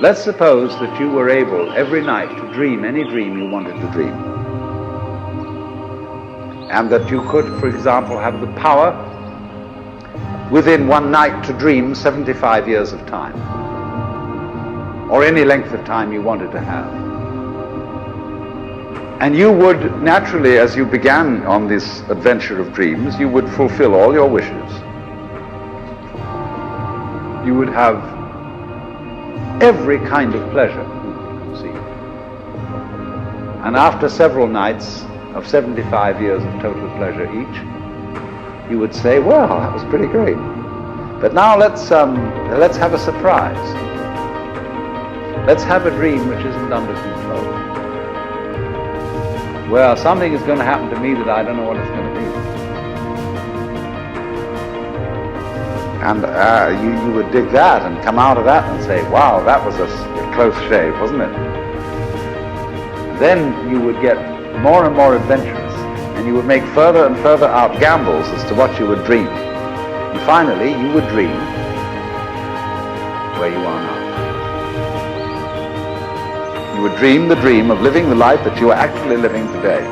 Let's suppose that you were able every night to dream any dream you wanted to dream. And that you could, for example, have the power within one night to dream 75 years of time, or any length of time you wanted to have. And you would naturally, as you began on this adventure of dreams, you would fulfill all your wishes. You would have every kind of pleasure you could conceive. And after several nights of 75 years of total pleasure each, you would say, well, that was pretty great. But now let's have a surprise. Let's have a dream which isn't under control. Well, something is going to happen to me that I don't know what it's going to be. And you would dig that and come out of that and say, wow, that was a close shave, wasn't it? Then you would get more and more adventurous, and you would make further and further out gambles as to what you would dream. And finally, you would dream where you are now. You would dream the dream of living the life that you are actually living today.